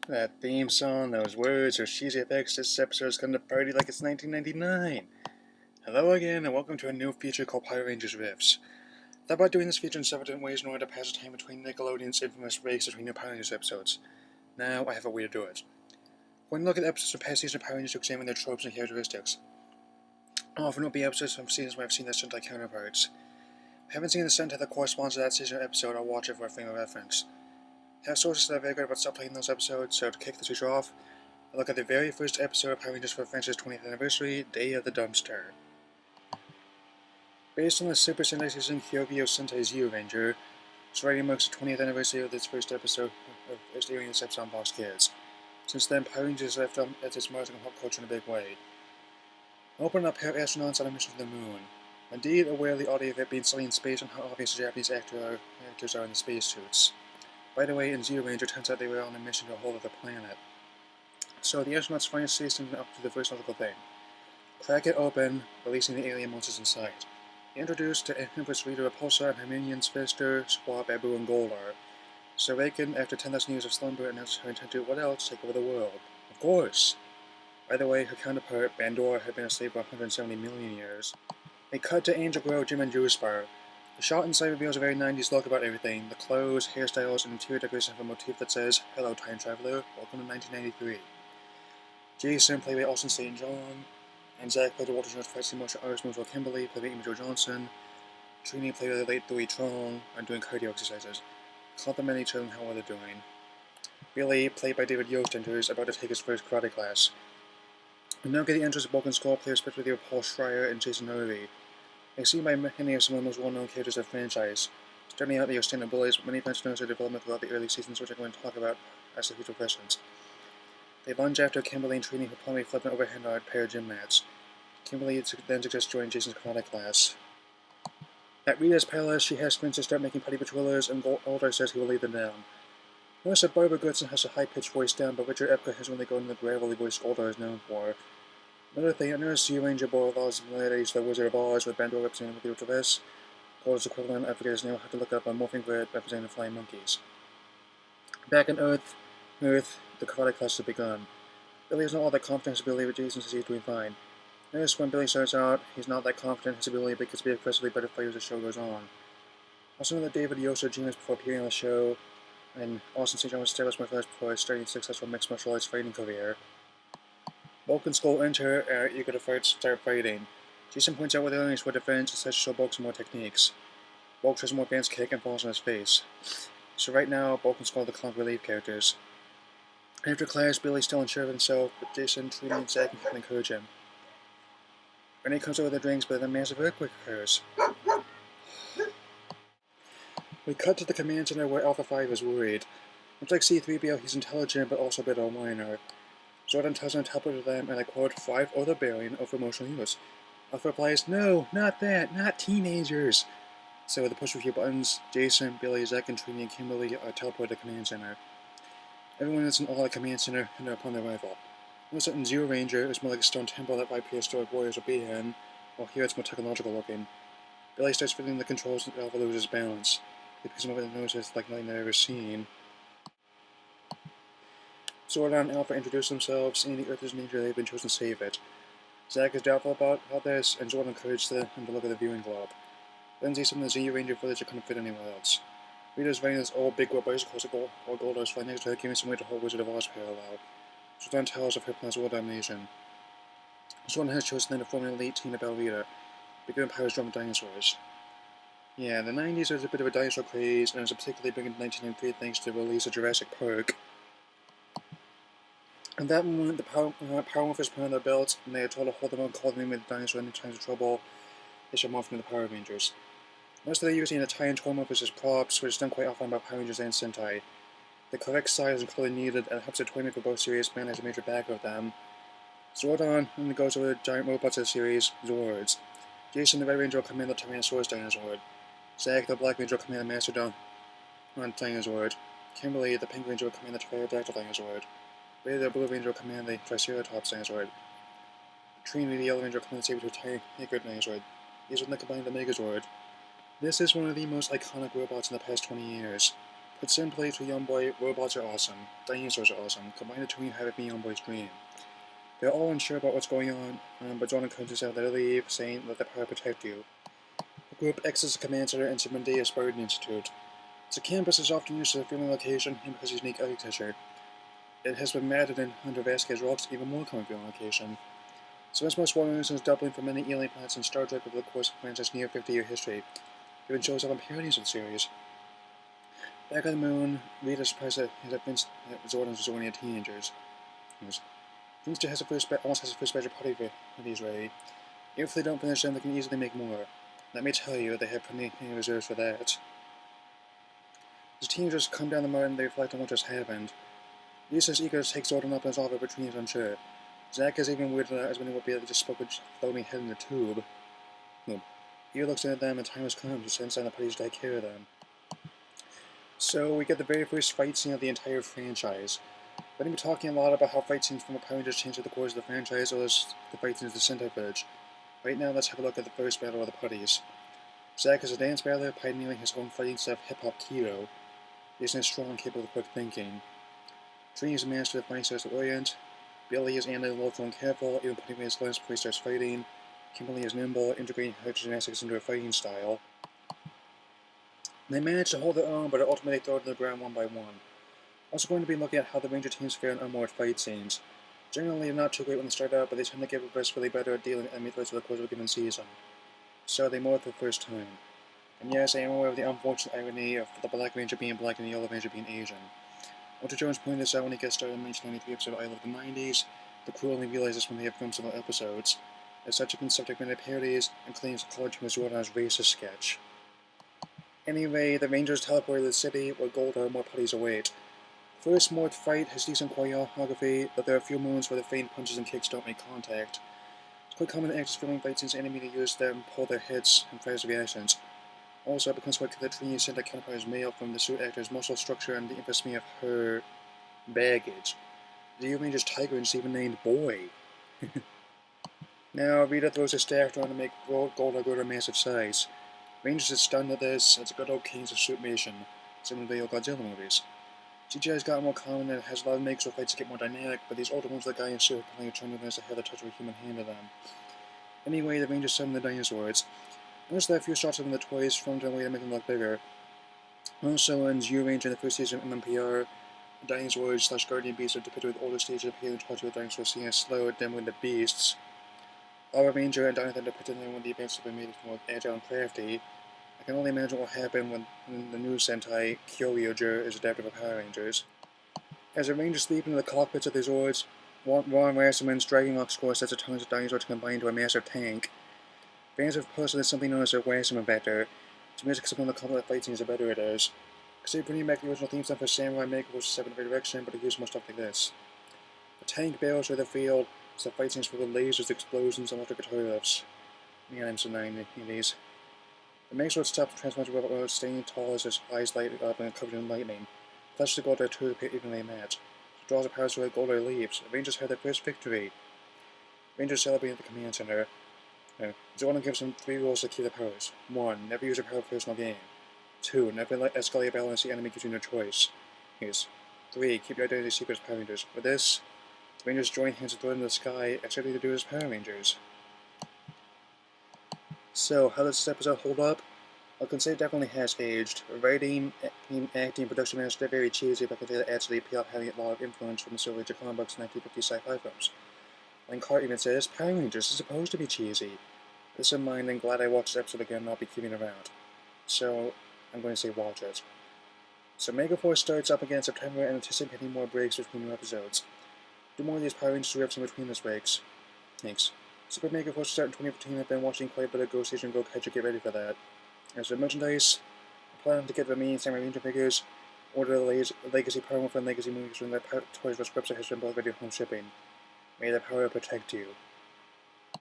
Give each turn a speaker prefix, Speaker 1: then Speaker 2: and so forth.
Speaker 1: That theme song, those words, those cheesy effects, this episode's gonna party like it's 1999. Hello again, and welcome to a new feature called Power Rangers Riffs. I thought about doing this feature in several different ways in order to pass the time between Nickelodeon's infamous breaks between new Power Rangers episodes. Now I have a way to do it. We're going to look at episodes of past seasons of Power Rangers to examine their tropes and characteristics. Often it'll be episodes from seasons where I've seen their Sentai counterparts. If I haven't seen the Sentai that corresponds to that season or episode, I'll watch it for a frame of reference. I have sources that are very good about subtitling those episodes, so to kick this feature off, I look at the very first episode of Power Rangers for the franchise's 20th anniversary, Day of the Dumpster. Based on the Super Sentai season Kyoryu Sentai Zyuranger, this writing marks the 20th anniversary of its first episode of airing this episode on Fox Kids. Since then, Power Rangers left at its mark on pop culture in a big way. Opening up pair of astronauts on a mission to the moon. Indeed, aware of the oddity of it being studied in space and how obvious the Japanese actors are in the spacesuits. By the way, in Zyuranger, it turns out they were on a mission to a whole other planet. So the astronauts finally station up to the first logical thing. Crack it open, releasing the alien monsters inside. Introduced to Empress Rita Repulsa and her minions Fister, Squab, Babu, and Goldar. So they can, after 10,000 years of slumber, announce her intent to, what else, take over the world. Of course! By the way, her counterpart, Bandora, had been asleep for 170 million years. They cut to Angel Girl, Jim, and Juice Bar. The shot inside reveals a very 90s look about everything. The clothes, hairstyles, and interior decoration have a motif that says, "Hello, Time Traveler, welcome to 1993. Jason, played by Austin St. John, and Zach, played by Walter Jones, practicing martial arts moves, while Kimberly, played by Amy Jo Johnson, Trini, played by the late Dewey Trong, are doing cardio exercises, complimenting each other on how well they're doing. Billy, played by David Yost, enters, about to take his first karate class. We now get the entrance of Broken Skull players, particularly Paul Schreier and Jason Harvey. They seem by many of some of the most well-known characters of the franchise. Starting out, they are stand-up bullies, but many fans notice their development throughout the early seasons, which I'm going to talk about as the future questions. They lunge after Kimberly and Trini, who promptly flip an overhand on a pair of gym mats. Kimberly then suggests joining Jason's karate class. At Rita's palace, she has Spencer start making petty patrollers, and Goldar says he will lead them down. Notice that Barbara Goodson has a high-pitched voice down, but Richard Epka has really gone in the gravelly voice Goldar is known for. Another thing, I noticed Zyuranger bore a lot of similarities to the Wizard of Oz, with Bandora representing the Traverse. Goldar's equivalent, I forget his name, I had to look up a morphing grid representing the flying monkeys. Back on Earth, the karate class has begun. Billy is not all that confident in his ability, but Jason says he's doing fine. Notice when Billy starts out, he's not that confident in his ability, but gets to be aggressively better fighter as the show goes on. Also know that David Yost are genius before appearing on the show, and Austin St. John was established martial arts before starting a successful mixed martial arts fighting career. Bulk and Skull enter, are eager to start fighting. Jason points out what they're learning for defense and says to show Bulk some more techniques. Bulk tries a more advanced kick and falls on his face. So right now, Bulk and Skull are the comic relief characters. After class, Billy's still unsure of himself, but Jason, Trini, and Zach can encourage him. Renee comes over with the drinks, but then a massive earthquake occurs. We cut to the command center where Alpha 5 is worried. Much like C-3PO, he's intelligent, but also a bit of a whiner. Zordon tells him to teleport to them, and I quote, 5 or the bearing of emotional use. Alpha replies, "No, not that, not teenagers." So with the push of a few buttons, Jason, Billy, Zach, and Trini and Kimberly are teleported to the command center. Everyone that's in all the command center and upon their arrival. Notice that in Zyuranger, it's more like a stone temple that 5 prehistoric warriors will be in, while here it's more technological looking. Billy starts fiddling the controls and Alpha loses balance. He picks him up and notices like nothing I've ever seen. Zordon and Alpha introduce themselves, saying the Earth is in danger, they've been chosen to save it. Zach is doubtful about this, and Zordon encourages him to look at the viewing globe. Then sees some of the Zyuranger footage that couldn't fit anywhere else. Rita's riding this old big wheel bicycle while Goldar's flying next to her, giving some way to hold Wizard of Oz parallel. Zordon tells of her plans world domination. Zordon has chosen then to form an elite team to battle Rita. Bigger empires drum dinosaurs. Yeah, the 90s was a bit of a dinosaur craze, and it was particularly big in 1993 thanks to the release of Jurassic Park. At that moment, the Power Morphers put on their belts, and they are told to hold them on, call them in with the dinosaur in times of trouble. They shall morph into the Power Rangers. Most of they're using the Italian toy morphers as props, which is done quite often by Power Rangers and Sentai. The correct size and color needed, and helps the toy maker both series man has a major back of them. Zordon only goes over the giant robots of the series, Zords. Jason, the Red Ranger, will command the Tyrannosaurus Dinosaur. Zach, the Black Ranger, will command the Mastodon Dinosaur. Kimberly, the Pink Ranger, will command the Pterodactyl Dinosaur. Ray, the Blue Ranger, will command the Triceratops Dinosaur. Trini, the Yellow Ranger, will command the Saber-Tooth Tiger Dinosaur. These will then combine the Megazord. This is one of the most iconic robots in the past 20 years. Put simply to a young boy, robots are awesome, dinosaurs are awesome, combine the two and you have it be a young boy's dream. They're all unsure about what's going on, but John encourages them to leave, saying, let the power protect you. The group exits the command center and Simondia's Bird Institute. The campus is often used as a filming location because of its unique architecture. It has been matted in Hunter Vasquez rocks, even more common filming location. So as most well-known since doubling for many alien planets in Star Trek over the course of the franchise's near 50-year history, it even shows up in parodies of the series. Back on the moon, Rita is surprised that Vince Zordon's resorting to teenagers. Vince almost has a first batch of parties ready. If they don't finish them, they can easily make more. Let me tell you, they have plenty of reserves for that. As teenagers come down the mountain, they reflect on what just happened. Lisa is eager to take Zordon up and solve it, but Trini is unsure. Zack is even weirded out as when he will be able to just spoke with floating head in the tube. He looks at them and time has come to send down the parties to take care of them. So we get the very first fight scene of the entire franchise. We're going to be talking a lot about how fight scenes from the Power Rangers change over the course of the franchise, as well as the fight scenes of the Sentai village. Right now, let's have a look at the first battle of the putties. Zack is a dance battler, pioneering his own fighting style of hip-hop kiro. He is strong and capable of quick thinking. Trini is a master of fighting styles of Orient. Billy is analytical and careful, even putting away his lens before he starts fighting. Kimberly is nimble, integrating her gymnastics into her fighting style. They manage to hold their own, but are ultimately thrown to the ground one by one. Also going to be looking at how the Ranger teams fare in unmoored fight scenes. Generally, they're not too great when they start out, but they tend to get progressively better at dealing with enemy threats over the course of a given season. So they moor for the first time. And yes, I am aware of the unfortunate irony of the Black Ranger being black and the Yellow Ranger being Asian. Walter Jones pointed this out when he guest starred in the 1993 episode I Love the 90s. The crew only realized this when they have filmed several episodes. As such, have been subject to many parodies and claims to college was Jordan's racist sketch. Anyway, the Rangers teleported to the city where Golda and more putties await. The first moored fight has decent choreography, but there are a few moments where the faint punches and kicks don't make contact. It's quite common in actors filming fights since enemy to use them pull their hits and fast reactions. Also, it becomes quite clear that Trini sent a counterpart male from the suit actor's muscle structure and the infamy of her baggage. The Zyuranger's tiger is even named Boy. Now, Rita throws her staff around to make Golda grow to a massive size. Rangers is stunned at this. It's a good old Kings of Suitmation, similar to the old Godzilla movies. CGI has gotten more common and it has allowed makes or fights to get more dynamic, but these older ones like the guy in suit are playing a trend to have the touch of a human hand to them. Anyway, the Rangers summon the dinosaurs. Notice there are a few shots of them in the toys filmed in a way to make them look bigger. Also, in Zyuranger in the first season of MMPR, the dinosaurs / guardian beasts are depicted with older stages of appearing to the dinosaurs seen as slow, dimwitted the beasts. Our Ranger and Dinosaur depicted them when the events have been made more agile and crafty. I can only imagine what will happen when the new Sentai Kyoryu is adapted for Power Rangers. As the Rangers sleep in the cockpits of their Zords, Ron Rasselman's Dragon Rock score sets a tons of dinosaurs to combine into a massive tank. Fans have posted there's something known as a Rasselman vector. It's music some of the complex fight scenes the better it is. Consider bringing back the original theme song for Samurai Makeover 7 Direction, but it uses more stuff like this. The tank barrels through the field, so the fight scenes full of lasers, explosions, and electric guitar riffs. Man, I'm so 90s. The Megazord stops the transformers robot staying tall as his eyes light up and covered in lightning. Flashes the Golda to appear evenly matched. She draws the powers so that Golda leaves. The Rangers had their first victory. Rangers celebrate at the command center. Zordon gives them 3 rules to keep the powers. 1. Never use your power first in the game. 2. Never let escalate a battle unless the enemy gives you no choice. 3. Keep your identity secret as Power Rangers. For this, the Rangers join hands and throw them in the sky, accepting to do as Power Rangers. So, how does this episode hold up? I can say it definitely has aged. Writing, acting, production managed to be very cheesy, but I can say that adds to the appeal of having a lot of influence from the Silver Age comic books 1950 sci-fi films. And Carr even says, Power Rangers is supposed to be cheesy. With this in mind, I'm glad I watched this episode again and not be keeping around. So, I'm going to say watch it. So Megaforce starts up again in September and anticipating more breaks between new episodes. Do more of these Power Rangers riffs in between those breaks. Thanks. Super Megaforce will start in 2015. I've been watching quite a bit of Go Station and Go Catch to get ready for that. As for merchandise, I plan to get the remaining Samurai Ranger figures, order the Legacy Power Morphin and Legacy movies from the Toys R Us website has been both ready home shipping. May the power protect you.